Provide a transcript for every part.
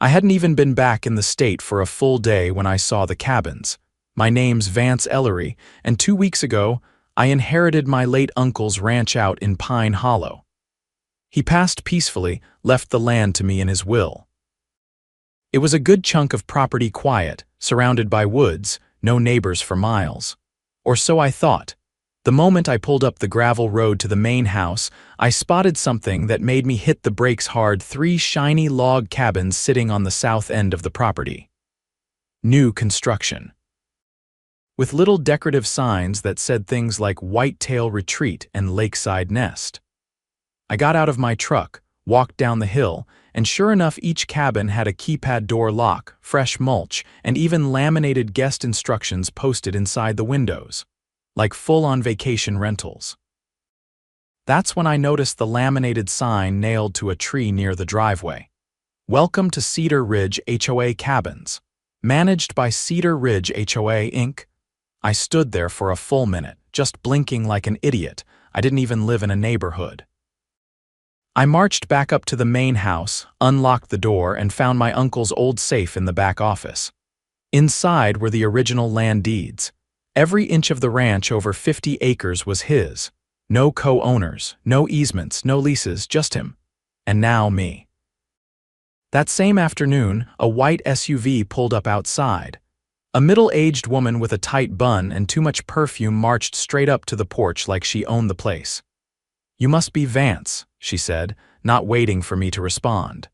I hadn't even been back in the state for a full day when I saw the cabins. My name's Vance Ellery, and 2 weeks ago, I inherited my late uncle's ranch out in Pine Hollow. He passed peacefully, left the land to me in his will. It was a good chunk of property, quiet, surrounded by woods, no neighbors for miles. Or so I thought. The moment I pulled up the gravel road to the main house, I spotted something that made me hit the brakes hard: 3 shiny log cabins sitting on the south end of the property. New construction. With little decorative signs that said things like Whitetail Retreat and Lakeside Nest. I got out of my truck, walked down the hill, and sure enough, each cabin had a keypad door lock, fresh mulch, and even laminated guest instructions posted inside the windows, like full-on vacation rentals. That's when I noticed the laminated sign nailed to a tree near the driveway. Welcome to Cedar Ridge HOA Cabins. Managed by Cedar Ridge HOA, Inc. I stood there for a full minute, just blinking like an idiot. I didn't even live in a neighborhood. I marched back up to the main house, unlocked the door, and found my uncle's old safe in the back office. Inside were the original land deeds. Every inch of the ranch, over 50 acres, was his. No co-owners, no easements, no leases, just him. And now me. That same afternoon, a white SUV pulled up outside. A middle-aged woman with a tight bun and too much perfume marched straight up to the porch like she owned the place. "You must be Vance," she said, not waiting for me to respond.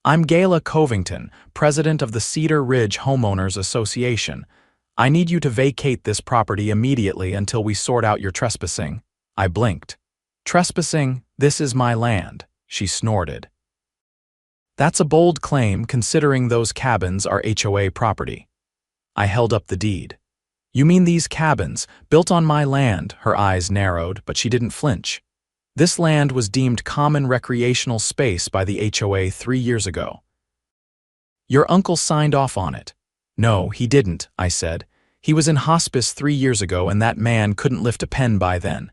"I'm Gayla Covington, president of the Cedar Ridge Homeowners Association. I need you to vacate this property immediately until we sort out your trespassing." I blinked. "Trespassing? This is my land," she snorted. "That's a bold claim, considering those cabins are HOA property." I held up the deed. "You mean these cabins, built on my land?" Her eyes narrowed, but she didn't flinch. "This land was deemed common recreational space by the HOA 3 years ago. Your uncle signed off on it." "No, he didn't," I said. "He was in hospice 3 years ago, and that man couldn't lift a pen by then."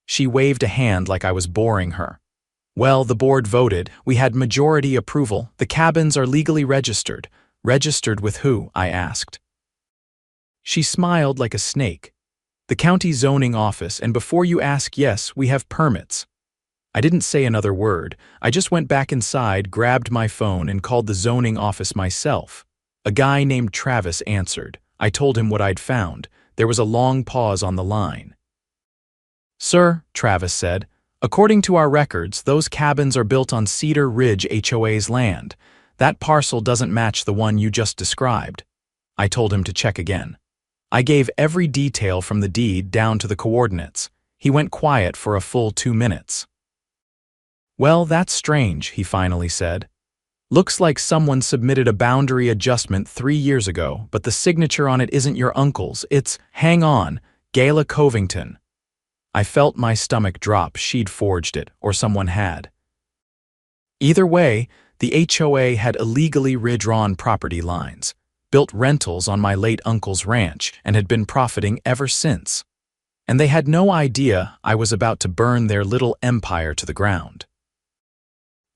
She waved a hand like I was boring her. "Well, the board voted. We had majority approval. The cabins are legally registered." "Registered with who?" I asked. She smiled like a snake. "The county zoning office, and before you ask, yes, we have permits." I didn't say another word. I just went back inside, grabbed my phone, and called the zoning office myself. A guy named Travis answered. I told him what I'd found. There was a long pause on the line. "Sir," Travis said, "according to our records, those cabins are built on Cedar Ridge HOA's land. That parcel doesn't match the one you just described." I told him to check again. I gave every detail from the deed down to the coordinates. He went quiet for a full 2 minutes. "Well, that's strange," he finally said. "Looks like someone submitted a boundary adjustment 3 years ago, but the signature on it isn't your uncle's. It's, hang on, Gayla Covington." I felt my stomach drop. She'd forged it, or someone had. Either way, the HOA had illegally redrawn property lines, built rentals on my late uncle's ranch, and had been profiting ever since. And they had no idea I was about to burn their little empire to the ground.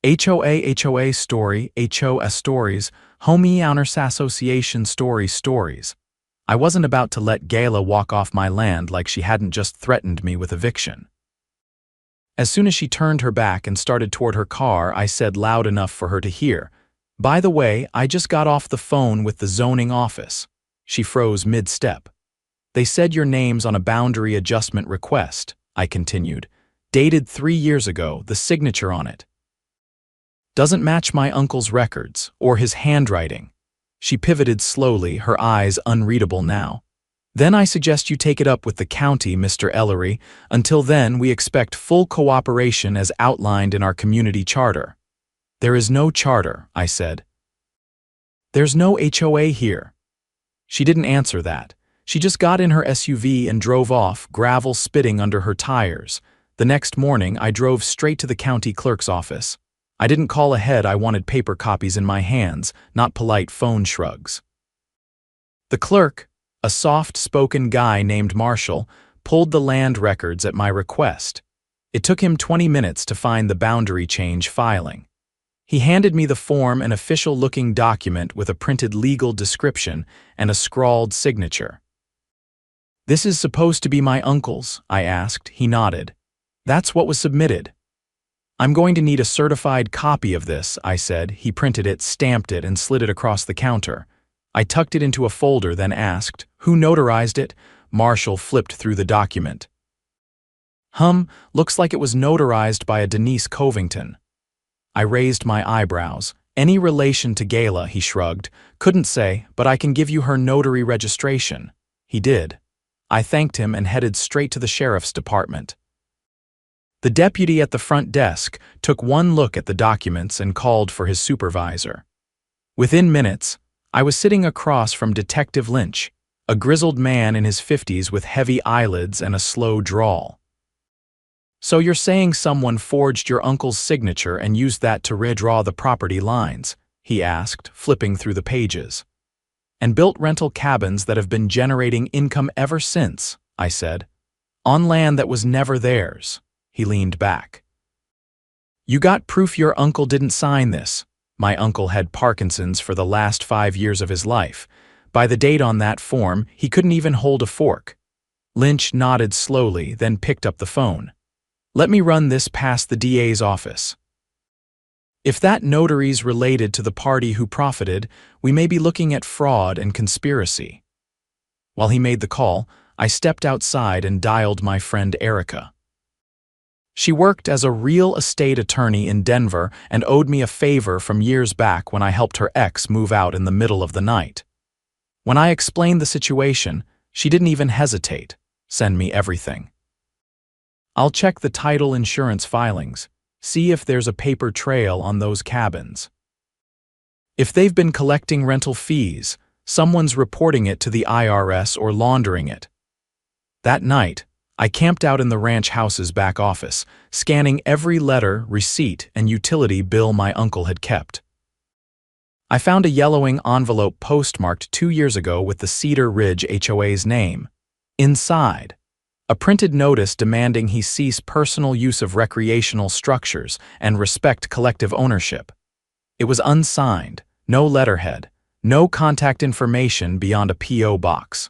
HOA story, HOA stories, Homeowners Association stories. I wasn't about to let Gayla walk off my land like she hadn't just threatened me with eviction. As soon as she turned her back and started toward her car, I said loud enough for her to hear, "By the way, I just got off the phone with the zoning office." She froze mid-step. "They said your name's on a boundary adjustment request," I continued. "Dated 3 years ago, the signature on it doesn't match my uncle's records, or his handwriting." She pivoted slowly, her eyes unreadable now. "Then I suggest you take it up with the county, Mr. Ellery. Until then, we expect full cooperation as outlined in our community charter." "There is no charter," I said. "There's no HOA here." She didn't answer that. She just got in her SUV and drove off, gravel spitting under her tires. The next morning, I drove straight to the county clerk's office. I didn't call ahead. I wanted paper copies in my hands, not polite phone shrugs. The clerk, a soft-spoken guy named Marshall, pulled the land records at my request. It took him 20 minutes to find the boundary change filing. He handed me the form, an official-looking document with a printed legal description and a scrawled signature. "This is supposed to be my uncle's," I asked. He nodded. "That's what was submitted." "I'm going to need a certified copy of this," I said. He printed it, stamped it, and slid it across the counter. I tucked it into a folder, then asked, "Who notarized it?" Marshall flipped through the document. Looks like it was notarized by a Denise Covington." I raised my eyebrows. "Any relation to Gayla?" He shrugged. "Couldn't say, but I can give you her notary registration." He did. I thanked him and headed straight to the sheriff's department. The deputy at the front desk took one look at the documents and called for his supervisor. Within minutes, I was sitting across from Detective Lynch, a grizzled man in his 50s with heavy eyelids and a slow drawl. "So you're saying someone forged your uncle's signature and used that to redraw the property lines?" he asked, flipping through the pages. "And built rental cabins that have been generating income ever since," I said. "On land that was never theirs." He leaned back. "You got proof your uncle didn't sign this?" My uncle had Parkinson's for the last 5 years of his life. By the date on that form, he couldn't even hold a fork. Lynch nodded slowly, then picked up the phone. "Let me run this past the DA's office. If that notary's related to the party who profited, we may be looking at fraud and conspiracy." While he made the call, I stepped outside and dialed my friend Erica. She worked as a real estate attorney in Denver and owed me a favor from years back when I helped her ex move out in the middle of the night. When I explained the situation, she didn't even hesitate. "Send me everything. I'll check the title insurance filings, see if there's a paper trail on those cabins. If they've been collecting rental fees, someone's reporting it to the IRS or laundering it." That night, I camped out in the ranch house's back office, scanning every letter, receipt, and utility bill my uncle had kept. I found a yellowing envelope postmarked 2 years ago with the Cedar Ridge HOA's name. Inside, a printed notice demanding he cease personal use of recreational structures and respect collective ownership. It was unsigned, no letterhead, no contact information beyond a P.O. box.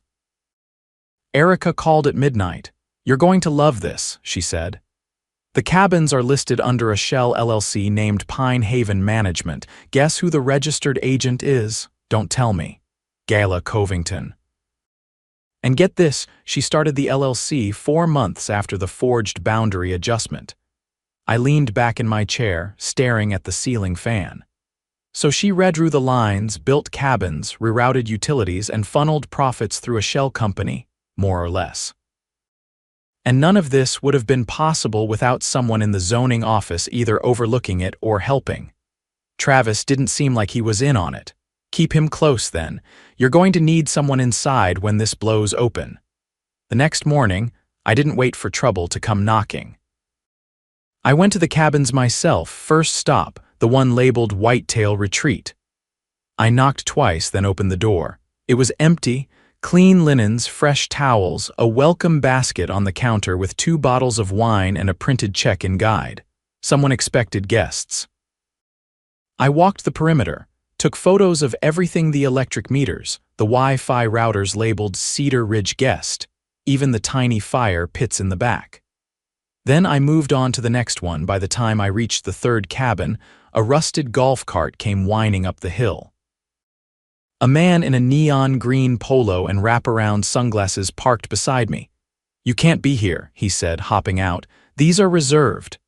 Erica called at midnight. "You're going to love this," she said. "The cabins are listed under a shell LLC named Pine Haven Management. Guess who the registered agent is? Don't tell me. Gayla Covington. And get this, she started the LLC 4 months after the forged boundary adjustment." I leaned back in my chair, staring at the ceiling fan. "So she redrew the lines, built cabins, rerouted utilities, and funneled profits through a shell company, more or less. And none of this would have been possible without someone in the zoning office either overlooking it or helping. Travis didn't seem like he was in on it. Keep him close, then. You're going to need someone inside when this blows open." The next morning, I didn't wait for trouble to come knocking. I went to the cabins myself, first stop, the one labeled Whitetail Retreat. I knocked twice, then opened the door. It was empty. Clean linens, fresh towels, a welcome basket on the counter with 2 bottles of wine and a printed check-in guide. Someone expected guests. I walked the perimeter, took photos of everything: the electric meters, the Wi-Fi routers labeled Cedar Ridge Guest, even the tiny fire pits in the back. Then I moved on to the next one. By the time I reached the 3rd cabin, a rusted golf cart came whining up the hill. A man in a neon green polo and wraparound sunglasses parked beside me. "You can't be here," he said, hopping out. "These are reserved."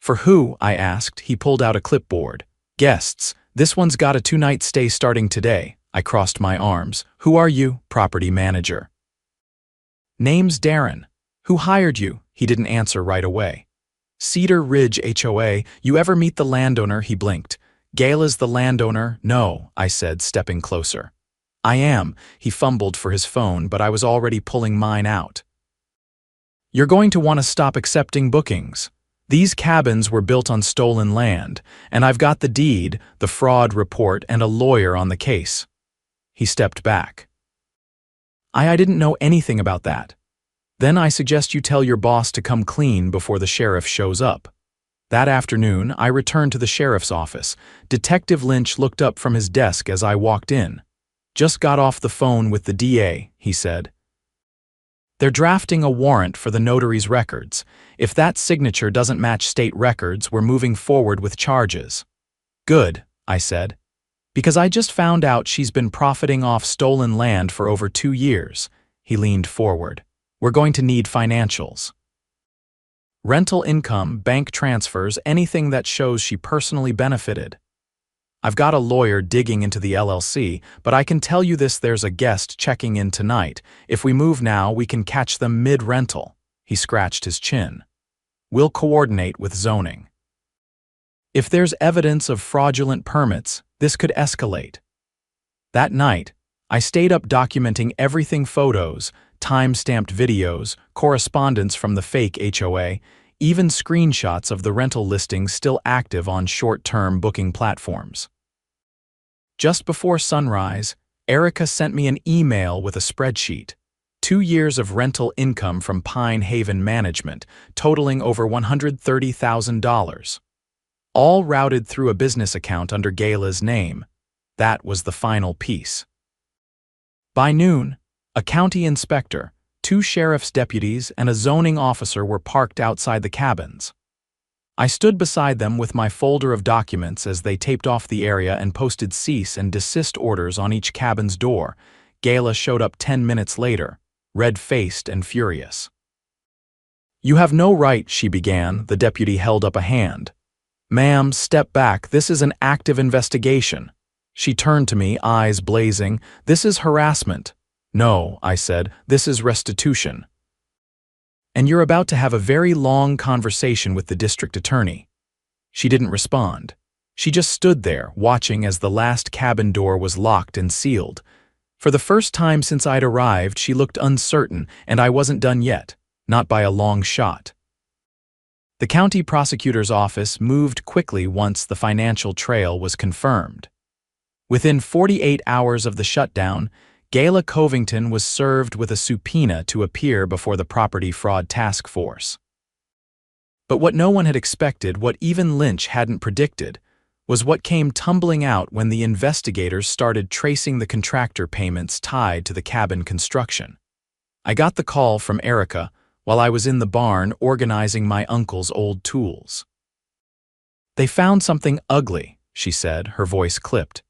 "For who?" I asked. He pulled out a clipboard. "Guests. This one's got a 2-night stay starting today." I crossed my arms. "Who are you?" "Property manager." "Name's Darren." "Who hired you?" He didn't answer right away. "Cedar Ridge HOA. You ever meet the landowner?" He blinked. "Gayla's the landowner?" "No," I said, stepping closer. "I am." He fumbled for his phone, but I was already pulling mine out. "You're going to want to stop accepting bookings. These cabins were built on stolen land, and I've got the deed, the fraud report, and a lawyer on the case." He stepped back. I didn't know anything about that." Then I suggest you tell your boss to come clean before the sheriff shows up." That afternoon, I returned to the sheriff's office. Detective Lynch looked up from his desk as I walked in. "Just got off the phone with the DA," he said. "They're drafting a warrant for the notary's records. If that signature doesn't match state records, we're moving forward with charges." "Good," I said, "because I just found out she's been profiting off stolen land for over 2 years." He leaned forward. "We're going to need financials. Rental income, bank transfers, anything that shows she personally benefited. I've got a lawyer digging into the LLC, but I can tell you this: there's a guest checking in tonight. If we move now, we can catch them mid-rental." He scratched his chin. "We'll coordinate with zoning. If there's evidence of fraudulent permits, this could escalate." That night, I stayed up documenting everything: photos, time-stamped videos, correspondence from the fake HOA, even screenshots of the rental listings still active on short-term booking platforms. Just before sunrise, Erica sent me an email with a spreadsheet. 2 years of rental income from Pine Haven Management, totaling over $130,000. All routed through a business account under Gayla's name. That was the final piece. By noon, a county inspector, 2 sheriff's deputies, and a zoning officer were parked outside the cabins. I stood beside them with my folder of documents as they taped off the area and posted cease and desist orders on each cabin's door. Gayla showed up 10 minutes later, red-faced and furious. "You have no right," she began. The deputy held up a hand. "Ma'am, step back. This is an active investigation." She turned to me, eyes blazing. "This is harassment." "No," I said, "this is restitution. And you're about to have a very long conversation with the district attorney." She didn't respond. She just stood there, watching as the last cabin door was locked and sealed. For the first time since I'd arrived, she looked uncertain, and I wasn't done yet, not by a long shot. The county prosecutor's office moved quickly once the financial trail was confirmed. Within 48 hours of the shutdown, Gayla Covington was served with a subpoena to appear before the Property Fraud Task Force. But what no one had expected, what even Lynch hadn't predicted, was what came tumbling out when the investigators started tracing the contractor payments tied to the cabin construction. I got the call from Erica while I was in the barn organizing my uncle's old tools. "They found something ugly," she said, her voice clipped.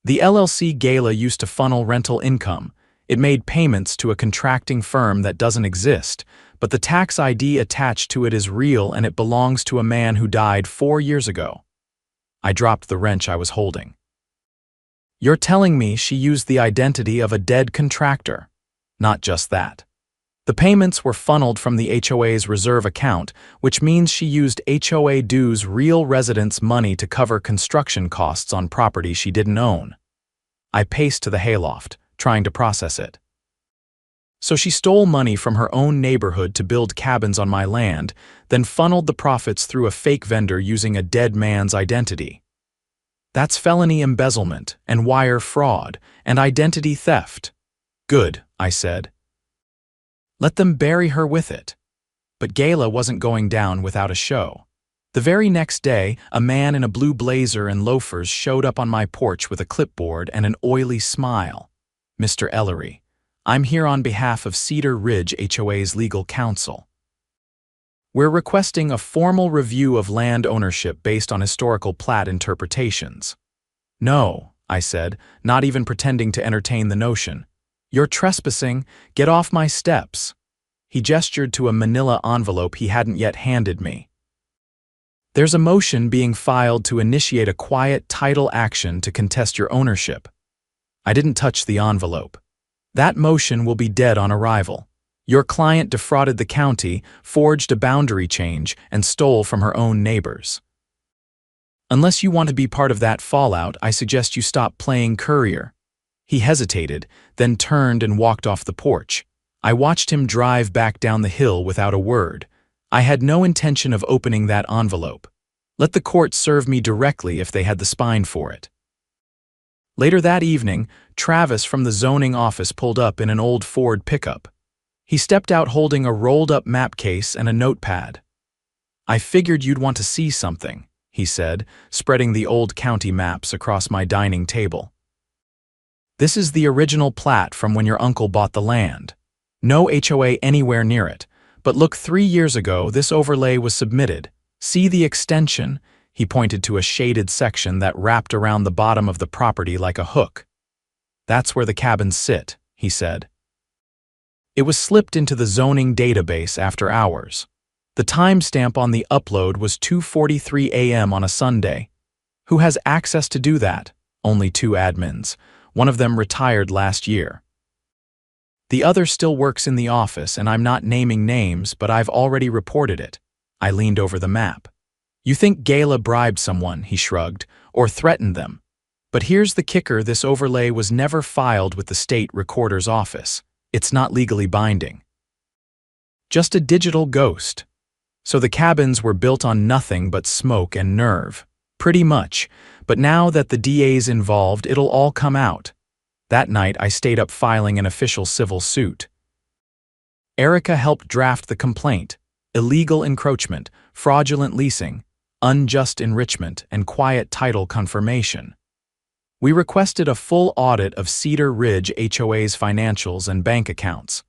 "The LLC Gayla used to funnel rental income. It made payments to a contracting firm that doesn't exist, but the tax ID attached to it is real and it belongs to a man who died 4 years ago." I dropped the wrench I was holding. "You're telling me she used the identity of a dead contractor?" "Not just that. The payments were funneled from the HOA's reserve account, which means she used HOA dues, real residents' money, to cover construction costs on property she didn't own." I paced to the hayloft, trying to process it. "So she stole money from her own neighborhood to build cabins on my land, then funneled the profits through a fake vendor using a dead man's identity. That's felony embezzlement and wire fraud and identity theft." "Good," I said. "Let them bury her with it." But Gayla wasn't going down without a show. The very next day, a man in a blue blazer and loafers showed up on my porch with a clipboard and an oily smile. "Mr. Ellery, I'm here on behalf of Cedar Ridge HOA's legal counsel. We're requesting a formal review of land ownership based on historical plat interpretations." "No," I said, not even pretending to entertain the notion. "You're trespassing. Get off my steps." He gestured to a manila envelope he hadn't yet handed me. "There's a motion being filed to initiate a quiet title action to contest your ownership." I didn't touch the envelope. "That motion will be dead on arrival. Your client defrauded the county, forged a boundary change, and stole from her own neighbors. Unless you want to be part of that fallout, I suggest you stop playing courier." He hesitated, then turned and walked off the porch. I watched him drive back down the hill without a word. I had no intention of opening that envelope. Let the court serve me directly if they had the spine for it. Later that evening, Travis from the zoning office pulled up in an old Ford pickup. He stepped out holding a rolled-up map case and a notepad. "I figured you'd want to see something," he said, spreading the old county maps across my dining table. "This is the original plat from when your uncle bought the land. No HOA anywhere near it, but look, 3 years ago this overlay was submitted. See the extension?" He pointed to a shaded section that wrapped around the bottom of the property like a hook. "That's where the cabins sit," he said. It was slipped into the zoning database after hours. The timestamp on the upload was 2:43 a.m. on a Sunday. Who has access to do that? Only 2 admins. One of them retired last year. The other still works in the office, and I'm not naming names, but I've already reported it. I leaned over the map. "You think Gala bribed someone," he shrugged, "or threatened them. But here's the kicker: this overlay was never filed with the state recorder's office. It's not legally binding. Just a digital ghost. So the cabins were built on nothing but smoke and nerve. Pretty much. But now that the DA's involved, it'll all come out." That night, I stayed up filing an official civil suit. Erica helped draft the complaint: illegal encroachment, fraudulent leasing, unjust enrichment, and quiet title confirmation. We requested a full audit of Cedar Ridge HOA's financials and bank accounts.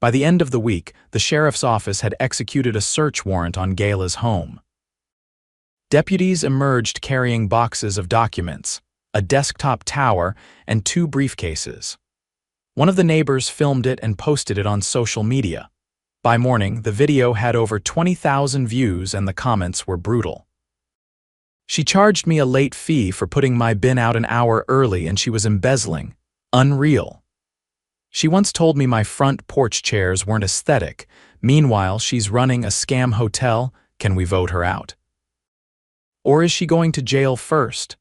By the end of the week, the sheriff's office had executed a search warrant on Gala's home. Deputies emerged carrying boxes of documents, a desktop tower, and 2 briefcases. One of the neighbors filmed it and posted it on social media. By morning, the video had over 20,000 views and the comments were brutal. "She charged me a late fee for putting my bin out an hour early and she was embezzling. Unreal. She once told me my front porch chairs weren't aesthetic. Meanwhile, she's running a scam hotel. Can we vote her out? Or is she going to jail first?"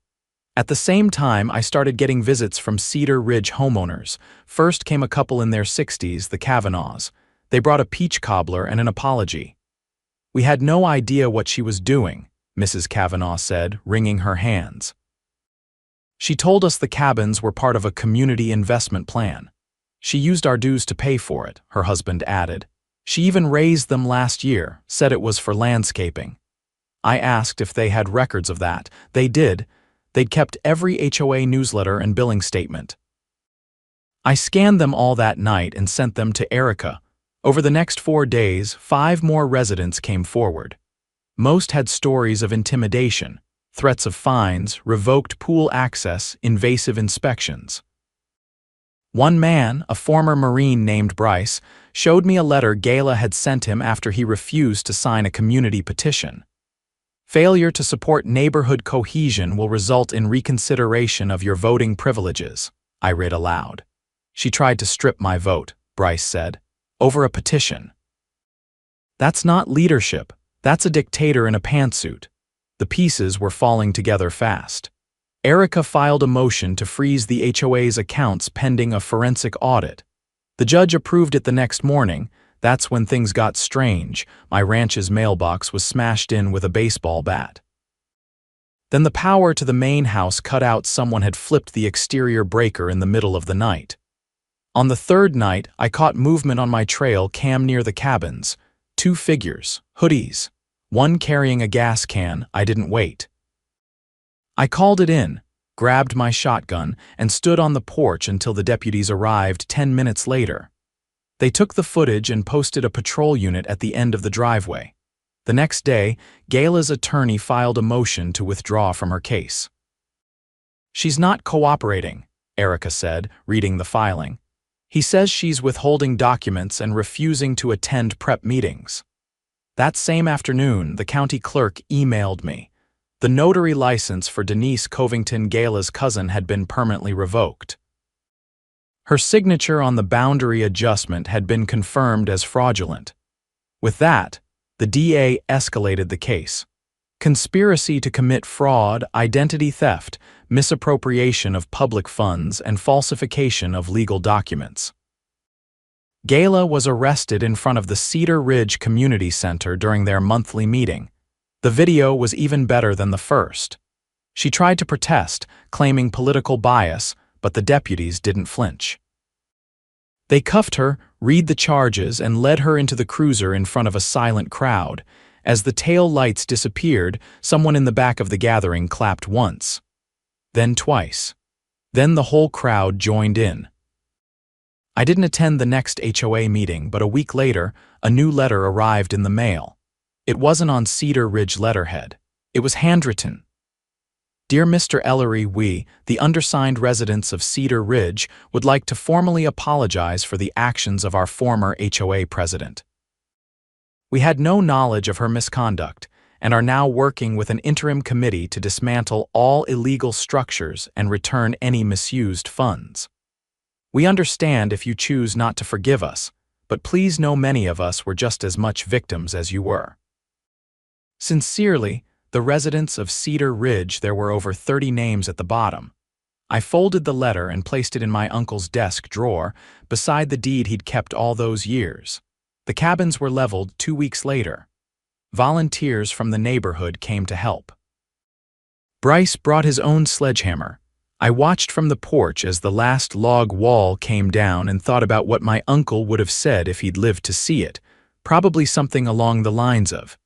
At the same time, I started getting visits from Cedar Ridge homeowners. First came a couple in their 60s, the Kavanaughs. They brought a peach cobbler and an apology. "We had no idea what she was doing," Mrs. Kavanaugh said, wringing her hands. "She told us the cabins were part of a community investment plan. She used our dues to pay for it," her husband added. "She even raised them last year, said it was for landscaping." I asked if they had records of that. They did. They'd kept every HOA newsletter and billing statement. I scanned them all that night and sent them to Erica. Over the next 4 days, 5 more residents came forward. Most had stories of intimidation, threats of fines, revoked pool access, invasive inspections. One man, a former Marine named Bryce, showed me a letter Gala had sent him after he refused to sign a community petition. "Failure to support neighborhood cohesion will result in reconsideration of your voting privileges," I read aloud. "She tried to strip my vote," Bryce said, "over a petition. That's not leadership. That's a dictator in a pantsuit." The pieces were falling together fast. Erica filed a motion to freeze the HOA's accounts pending a forensic audit. The judge approved it the next morning. That's when things got strange. My ranch's mailbox was smashed in with a baseball bat. Then the power to the main house cut out. Someone had flipped the exterior breaker in the middle of the night. On the 3rd night, I caught movement on my trail cam near the cabins. 2 figures, hoodies. One carrying a gas can. I didn't wait. I called it in, grabbed my shotgun, and stood on the porch until the deputies arrived 10 minutes later. They took the footage and posted a patrol unit at the end of the driveway. The next day, Gala's attorney filed a motion to withdraw from her case. "She's not cooperating," Erica said, reading the filing. "He says she's withholding documents and refusing to attend prep meetings." That same afternoon, the county clerk emailed me. The notary license for Denise Covington, Gala's cousin, had been permanently revoked. Her signature on the boundary adjustment had been confirmed as fraudulent. With that, the DA escalated the case. Conspiracy to commit fraud, identity theft, misappropriation of public funds, and falsification of legal documents. Gala was arrested in front of the Cedar Ridge Community Center during their monthly meeting. The video was even better than the first. She tried to protest, claiming political bias, but the deputies didn't flinch. They cuffed her, read the charges, and led her into the cruiser in front of a silent crowd. As the tail lights disappeared, someone in the back of the gathering clapped once, then twice. Then the whole crowd joined in. I didn't attend the next HOA meeting, but a week later, a new letter arrived in the mail. It wasn't on Cedar Ridge letterhead. It was handwritten. Dear Mr. Ellery, we, the undersigned residents of Cedar Ridge, would like to formally apologize for the actions of our former HOA president. We had no knowledge of her misconduct and are now working with an interim committee to dismantle all illegal structures and return any misused funds. We understand if you choose not to forgive us, but please know many of us were just as much victims as you were. Sincerely, the residents of Cedar Ridge. There were over 30 names at the bottom. I folded the letter and placed it in my uncle's desk drawer, beside the deed he'd kept all those years. The cabins were leveled 2 weeks later. Volunteers from the neighborhood came to help. Bryce brought his own sledgehammer. I watched from the porch as the last log wall came down and thought about what my uncle would have said if he'd lived to see it, probably something along the lines of,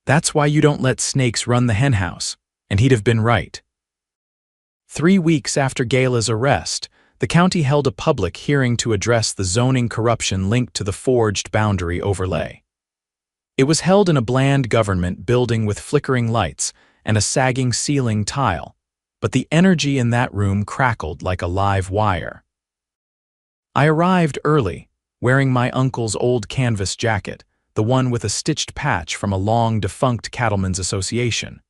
"That's why you don't let snakes run the henhouse," and he'd have been right. 3 weeks after Gayla's arrest, the county held a public hearing to address the zoning corruption linked to the forged boundary overlay. It was held in a bland government building with flickering lights and a sagging ceiling tile, but the energy in that room crackled like a live wire. I arrived early, wearing my uncle's old canvas jacket, the one with a stitched patch from a long-defunct cattlemen's association.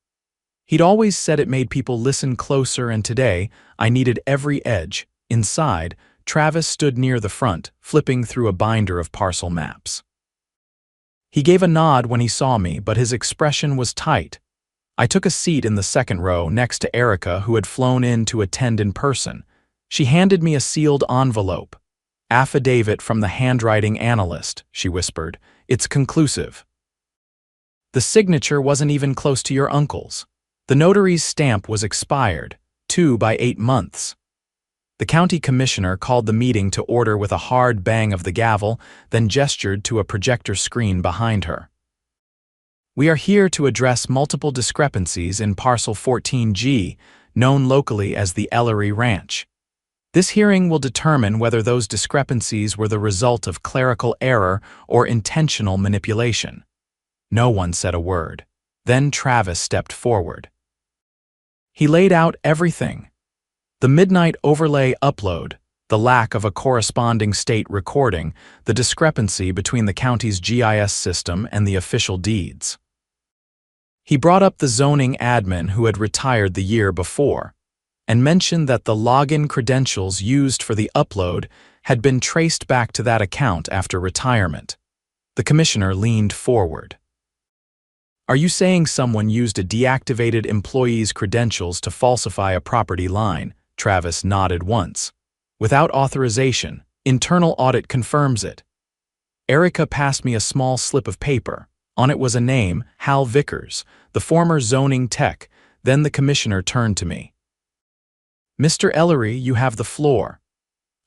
He'd always said it made people listen closer, and today I needed every edge. Inside, Travis stood near the front, flipping through a binder of parcel maps. He gave a nod when he saw me, but his expression was tight. I took a seat in the second row next to Erica, who had flown in to attend in person. She handed me a sealed envelope. "Affidavit from the handwriting analyst," she whispered. "It's conclusive." The signature wasn't even close to your uncle's. The notary's stamp was expired, 2 by 8 months. The county commissioner called the meeting to order with a hard bang of the gavel, then gestured to a projector screen behind her. "We are here to address multiple discrepancies in Parcel 14G, known locally as the Ellery Ranch. This hearing will determine whether those discrepancies were the result of clerical error or intentional manipulation." No one said a word. Then Travis stepped forward. He laid out everything. The midnight overlay upload, the lack of a corresponding state recording, the discrepancy between the county's GIS system and the official deeds. He brought up the zoning admin who had retired the year before, and mentioned that the login credentials used for the upload had been traced back to that account after retirement. The commissioner leaned forward. "Are you saying someone used a deactivated employee's credentials to falsify a property line?" Travis nodded once. "Without authorization, internal audit confirms it." Erica passed me a small slip of paper. On it was a name, Hal Vickers, the former zoning tech. Then the commissioner turned to me. "Mr. Ellery, you have the floor."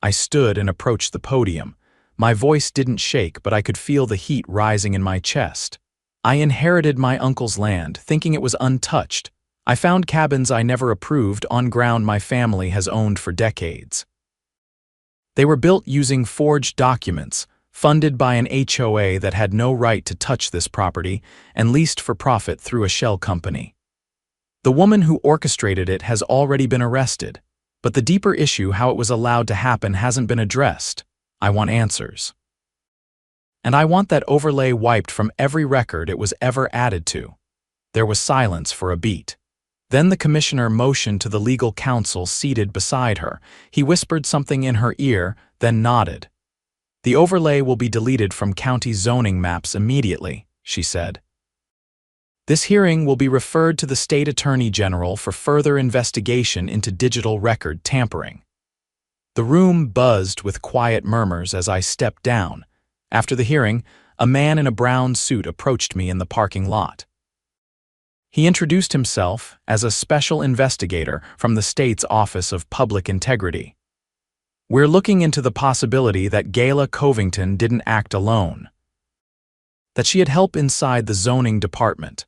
I stood and approached the podium. My voice didn't shake, but I could feel the heat rising in my chest. I inherited my uncle's land, thinking it was untouched. I found cabins I never approved on ground my family has owned for decades. They were built using forged documents, funded by an HOA that had no right to touch this property, and leased for profit through a shell company. The woman who orchestrated it has already been arrested, but the deeper issue, how it was allowed to happen, hasn't been addressed. I want answers. And I want that overlay wiped from every record it was ever added to. There was silence for a beat. Then the commissioner motioned to the legal counsel seated beside her. He whispered something in her ear, then nodded. "The overlay will be deleted from county zoning maps immediately," she said. "This hearing will be referred to the state attorney general for further investigation into digital record tampering." The room buzzed with quiet murmurs as I stepped down. After the hearing, a man in a brown suit approached me in the parking lot. He introduced himself as a special investigator from the state's Office of Public Integrity. "We're looking into the possibility that Gayla Covington didn't act alone." that she had help inside the zoning department.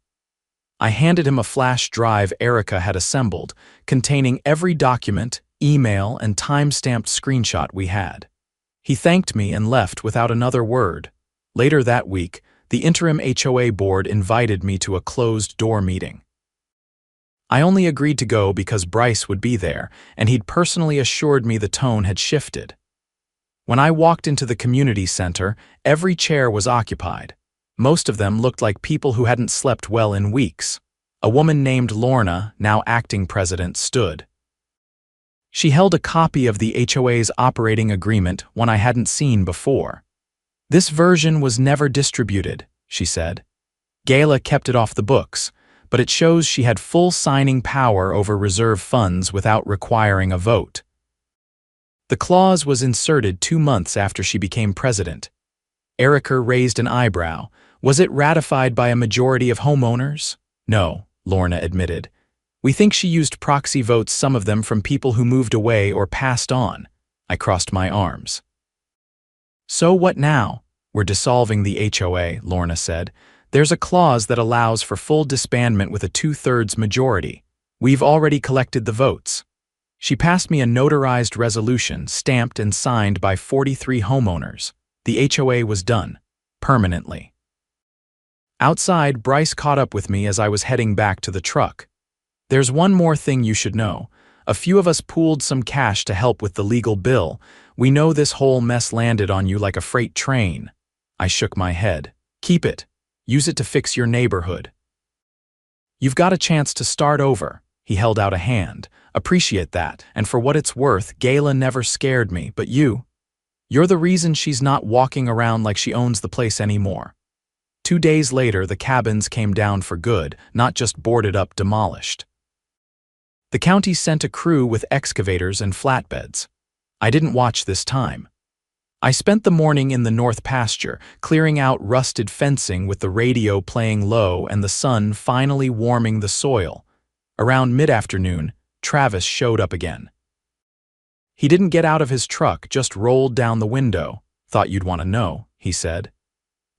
I handed him a flash drive Erica had assembled, containing every document, email, and time-stamped screenshot we had. He thanked me and left without another word. Later that week, the interim HOA board invited me to a closed-door meeting. I only agreed to go because Bryce would be there, and he'd personally assured me the tone had shifted. When I walked into the community center, every chair was occupied. Most of them looked like people who hadn't slept well in weeks. A woman named Lorna, now acting president, stood. She held a copy of the HOA's operating agreement, one I hadn't seen before. "This version was never distributed," she said. "Gayla kept it off the books, but it shows she had full signing power over reserve funds without requiring a vote." The clause was inserted 2 months after she became president. Erica raised an eyebrow. "Was it ratified by a majority of homeowners?" "No," Lorna admitted. "We think she used proxy votes, some of them from people who moved away or passed on." I crossed my arms. "So what now?" "We're dissolving the HOA," Lorna said. "There's a clause that allows for full disbandment with a 2/3 majority. We've already collected the votes." She passed me a notarized resolution, stamped and signed by 43 homeowners. The HOA was done, permanently. Outside, Bryce caught up with me as I was heading back to the truck. "There's one more thing you should know. A few of us pooled some cash to help with the legal bill. We know this whole mess landed on you like a freight train." I shook my head. "Keep it. Use it to fix your neighborhood. You've got a chance to start over." He held out a hand. "Appreciate that, and for what it's worth, Gayla never scared me, but you're the reason she's not walking around like she owns the place anymore." 2 days later, the cabins came down for good, not just boarded up, demolished. The county sent a crew with excavators and flatbeds. I didn't watch this time. I spent the morning in the north pasture, clearing out rusted fencing with the radio playing low and the sun finally warming the soil. Around mid-afternoon, Travis showed up again. He didn't get out of his truck, just rolled down the window. "Thought you'd want to know," he said.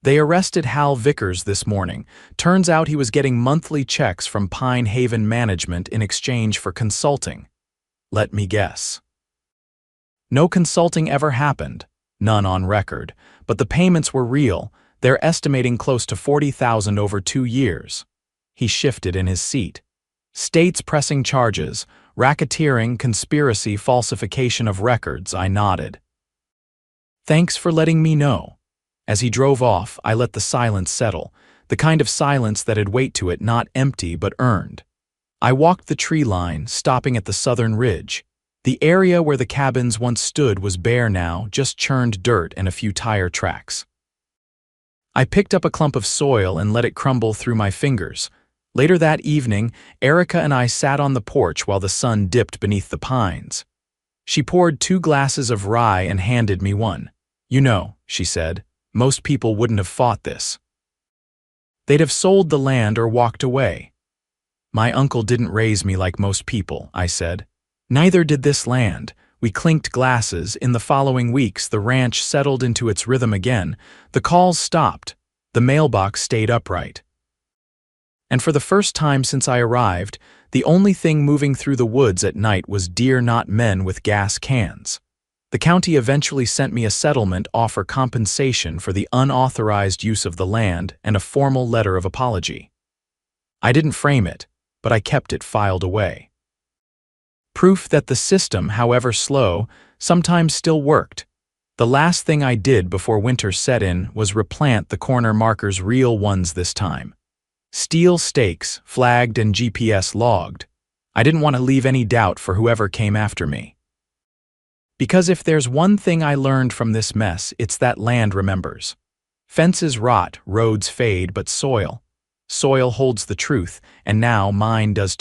"They arrested Hal Vickers this morning. Turns out he was getting monthly checks from Pine Haven Management in exchange for consulting." "Let me guess." "No consulting ever happened. None on record. But the payments were real. They're estimating close to $40,000 over 2 years. He shifted in his seat. "States pressing charges. Racketeering, conspiracy, falsification of records," I nodded. "Thanks for letting me know." As he drove off, I let the silence settle, the kind of silence that had weight to it, not empty but earned. I walked the tree line, stopping at the southern ridge. The area where the cabins once stood was bare now, just churned dirt and a few tire tracks. I picked up a clump of soil and let it crumble through my fingers. Later that evening, Erica and I sat on the porch while the sun dipped beneath the pines. She poured 2 glasses of rye and handed me one. "You know," she said, "most people wouldn't have fought this. They'd have sold the land or walked away." "My uncle didn't raise me like most people," I said. "Neither did this land." We clinked glasses. In the following weeks, the ranch settled into its rhythm again. The calls stopped. The mailbox stayed upright. And for the first time since I arrived, the only thing moving through the woods at night was deer, not men with gas cans. The county eventually sent me a settlement offer, compensation for the unauthorized use of the land, and a formal letter of apology. I didn't frame it, but I kept it filed away. Proof that the system, however slow, sometimes still worked. The last thing I did before winter set in was replant the corner markers, real ones this time. Steel stakes, flagged and GPS logged. I didn't want to leave any doubt for whoever came after me. Because if there's one thing I learned from this mess, it's that land remembers. Fences rot, roads fade, but soil holds the truth, and now mine does too.